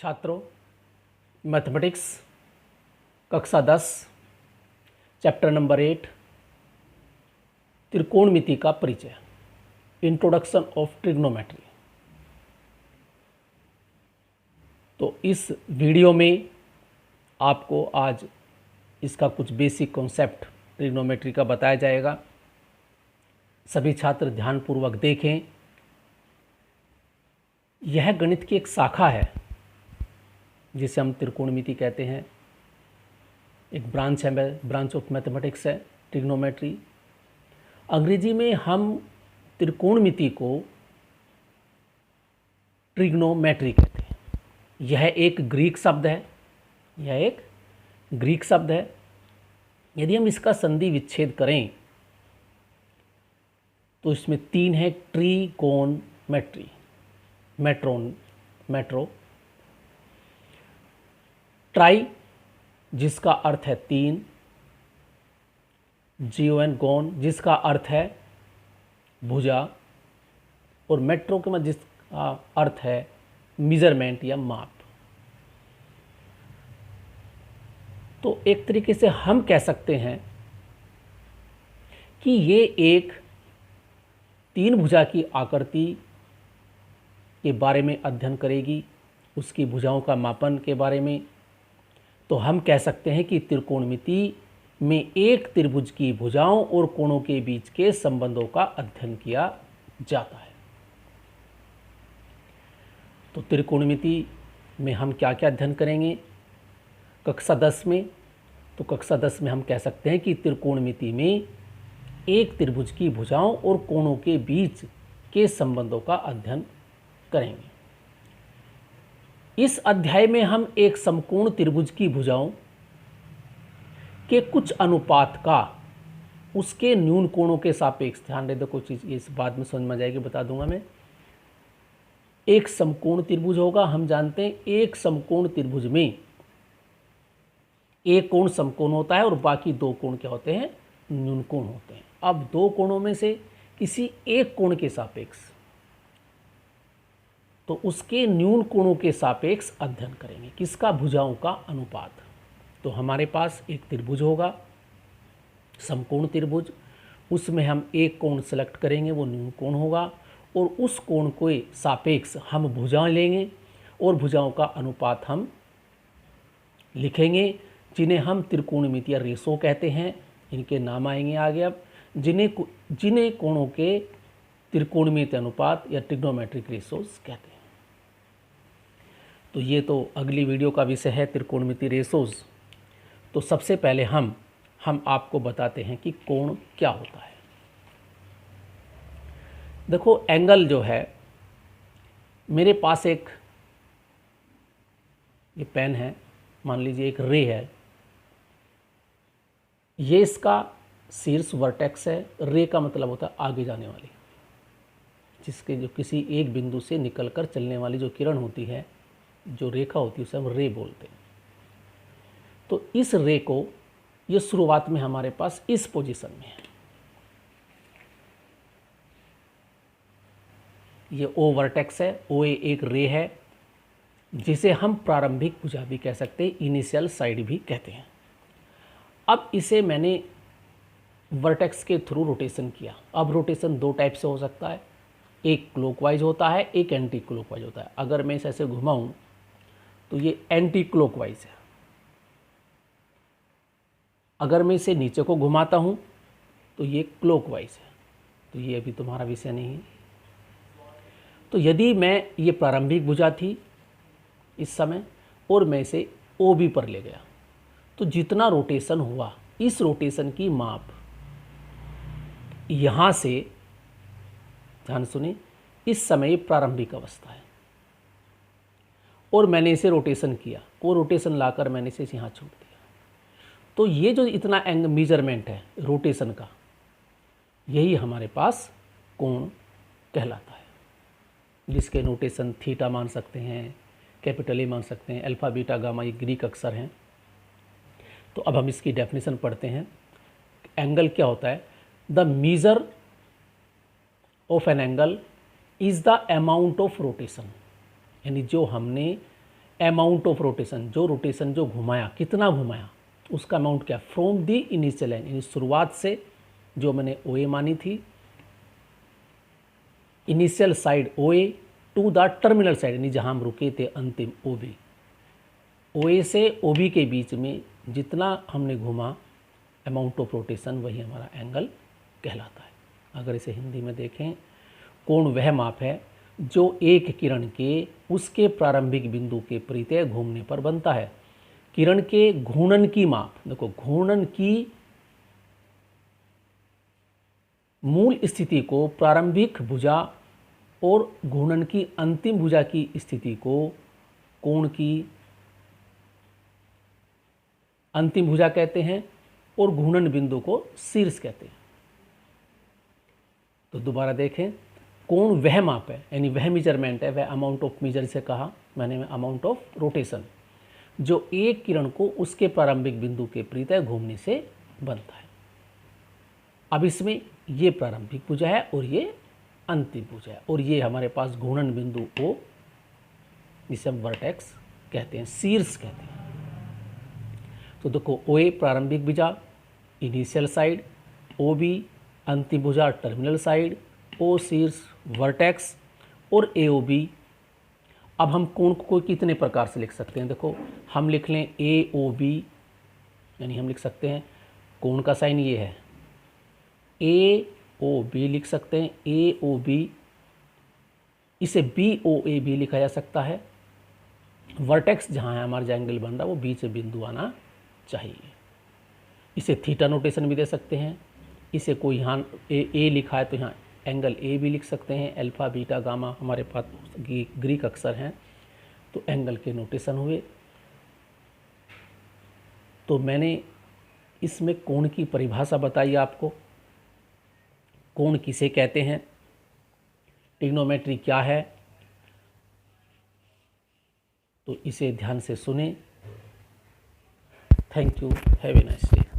छात्रों, मैथमेटिक्स कक्षा 10 chapter number 8 त्रिकोणमिति का परिचय, इंट्रोडक्शन ऑफ ट्रिग्नोमेट्री। तो इस वीडियो में आपको आज इसका कुछ बेसिक कॉन्सेप्ट ट्रिग्नोमेट्री का बताया जाएगा। सभी छात्र ध्यानपूर्वक देखें। यह गणित की एक शाखा है जिसे हम त्रिकोणमिति कहते हैं। एक ब्रांच है, ब्रांच ऑफ मैथमेटिक्स है ट्रिग्नोमेट्री। अंग्रेजी में हम त्रिकोणमिति को ट्रिग्नोमेट्री कहते हैं। यह एक ग्रीक शब्द है। यदि हम इसका संधि विच्छेद करें तो इसमें 3 है, ट्रिकोणमेट्री, मेट्रो, ट्राई जिसका अर्थ है 3, गोन जिसका अर्थ है भुजा, और मेट्रो के मतलब जिसका अर्थ है मेजरमेंट या माप। तो एक तरीके से हम कह सकते हैं कि ये एक 3 भुजा की आकृति के बारे में अध्ययन करेगी, उसकी भुजाओं का मापन के बारे में। तो हम कह सकते हैं कि त्रिकोणमिति में एक त्रिभुज की भुजाओं और कोणों के बीच के संबंधों का अध्ययन किया जाता है। तो त्रिकोणमिति में हम क्या क्या अध्ययन करेंगे कक्षा 10 में? तो कक्षा 10 में हम कह सकते हैं कि त्रिकोणमिति में एक त्रिभुज की भुजाओं और कोणों के बीच के संबंधों का अध्ययन करेंगे। इस अध्याय में हम एक समकोण त्रिभुज की भुजाओं के कुछ अनुपात का उसके न्यून कोणों के सापेक्ष, ध्यान दे दो कोई चीज़ इस बाद में समझ में आ जाएगी, बता दूंगा मैं। एक समकोण त्रिभुज होगा, हम जानते हैं एक समकोण त्रिभुज में एक कोण समकोण होता है और बाकी 2 कोण क्या होते हैं? न्यून कोण होते हैं। अब 2 कोणों में से किसी एक कोण के सापेक्ष, तो उसके न्यून कोणों के सापेक्ष अध्ययन करेंगे। किसका? भुजाओं का अनुपात। तो हमारे पास एक त्रिभुज होगा, समकोण त्रिभुज, उसमें हम एक कोण सेलेक्ट करेंगे, वो न्यून कोण होगा, और उस कोण के सापेक्ष हम भुजाएं लेंगे और भुजाओं का अनुपात हम लिखेंगे, जिन्हें हम त्रिकोणमिति या रेशो कहते हैं। इनके नाम आएंगे आगे। अब जिन्हें कोणों के त्रिकोणमिति अनुपात या ट्रिग्नोमेट्रिक रेशोज कहते हैं। तो ये तो अगली वीडियो का विषय है, त्रिकोणमिति रेशोज। तो सबसे पहले हम आपको बताते हैं कि कोण क्या होता है। देखो, एंगल जो है, मेरे पास एक ये पेन है, मान लीजिए एक रे है, ये इसका शीर्ष वर्टेक्स है। रे का मतलब होता है आगे जाने वाली, जिसके जो किसी एक बिंदु से निकलकर चलने वाली जो किरण होती है, जो रेखा होती है, उसे हम रे बोलते हैं। तो इस रे को, ये शुरुआत में हमारे पास इस पोजीशन में है, ये ओ वर्टेक्स है, ओ एक रे है, जिसे हम प्रारंभिक भुजा भी कह सकते हैं, इनिशियल साइड भी कहते हैं। अब इसे मैंने वर्टेक्स के थ्रू रोटेशन किया। अब रोटेशन 2 टाइप से हो सकता है, एक क्लॉकवाइज होता है, एक एंटी क्लॉकवाइज होता है। अगर मैं इसे ऐसे घुमाऊं तो ये एंटी क्लॉकवाइज है। अगर मैं इसे नीचे को घुमाता हूं तो ये क्लॉकवाइज है। तो ये अभी तुम्हारा विषय नहीं है। तो यदि मैं, ये प्रारंभिक भुजा थी इस समय, और मैं इसे ओ बी पर ले गया, तो जितना रोटेशन हुआ, इस रोटेशन की माप यहाँ से, ध्यान सुनिए, इस समय प्रारंभिक अवस्था है, और मैंने इसे रोटेशन किया, वो रोटेशन लाकर मैंने इसे यहाँ छोड़ दिया। तो ये जो इतना मेजरमेंट है रोटेशन का, यही हमारे पास कोण कहलाता है, जिसके नोटेशन थीटा मान सकते हैं, कैपिटल ए मान सकते हैं, अल्फा बीटा गामा, ये ग्रीक अक्षर हैं। तो अब हम इसकी डेफिनेशन पढ़ते हैं। एंगल क्या होता है? The measure of an angle is the amount of rotation, यानी जो हमने अमाउंट ऑफ रोटेशन, जो रोटेशन जो घुमाया, कितना घुमाया, उसका अमाउंट क्या, फ्रॉम दी इनिशियल लाइन, यानी शुरुआत से जो मैंने ओ ए मानी थी, initial side O A to the terminal side, यानी जहाँ हम रुके थे अंतिम ओ बी, ओ ए से ओ बी के बीच में जितना हमने घुमा अमाउंट ऑफ रोटेशन, वही हमारा एंगल कहलाता है। अगर इसे हिंदी में देखें, कोण वह माप है जो एक किरण के उसके प्रारंभिक बिंदु के परितः घूमने पर बनता है। किरण के घूर्णन की माप, देखो घूर्णन की मूल स्थिति को प्रारंभिक भुजा और घूर्णन की अंतिम भुजा की स्थिति को कोण की अंतिम भुजा कहते हैं और घूर्णन बिंदु को शीर्ष कहते हैं। तो दोबारा देखें, कोण वह माप है, यानी वह मेजरमेंट है, वह अमाउंट ऑफ मेजर से कहा मैंने, अमाउंट ऑफ रोटेशन, जो एक किरण को उसके प्रारंभिक बिंदु के परितः घूमने से बनता है। अब इसमें ये प्रारंभिक भुजा है और ये अंतिम भुजा है, और ये हमारे पास घूर्णन बिंदु O, जिसे हम वर्टेक्स कहते हैं, शीर्ष कहते हैं। तो देखो ओ ए प्रारंभिक भुजा इनिशियल साइड, ओ बी अंतिम भुजा टर्मिनल साइड, ओ शीर्ष वर्टेक्स और ए ओ बी। अब हम कोण को कितने प्रकार से लिख सकते हैं, देखो हम लिख लें ए ओ बी, यानी हम लिख सकते हैं कोण का साइन ये है, ए ओ बी लिख सकते हैं, ए ओ बी, इसे बी ओ ए बी लिखा जा सकता है। वर्टेक्स जहाँ है हमारा जो एंगल बन रहा है वो बीच में बिंदु आना चाहिए। इसे थीटा नोटेशन भी दे सकते हैं, इसे कोई यहाँ ए लिखा है तो यहाँ एंगल ए भी लिख सकते हैं, अल्फा बीटा गामा हमारे पास ग्रीक अक्षर हैं, तो एंगल के नोटेशन हुए। तो मैंने इसमें कोण की परिभाषा बताई आपको, कोण किसे कहते हैं, ट्रिग्नोमेट्री क्या है, तो इसे ध्यान से सुने। Thank you, have a nice day.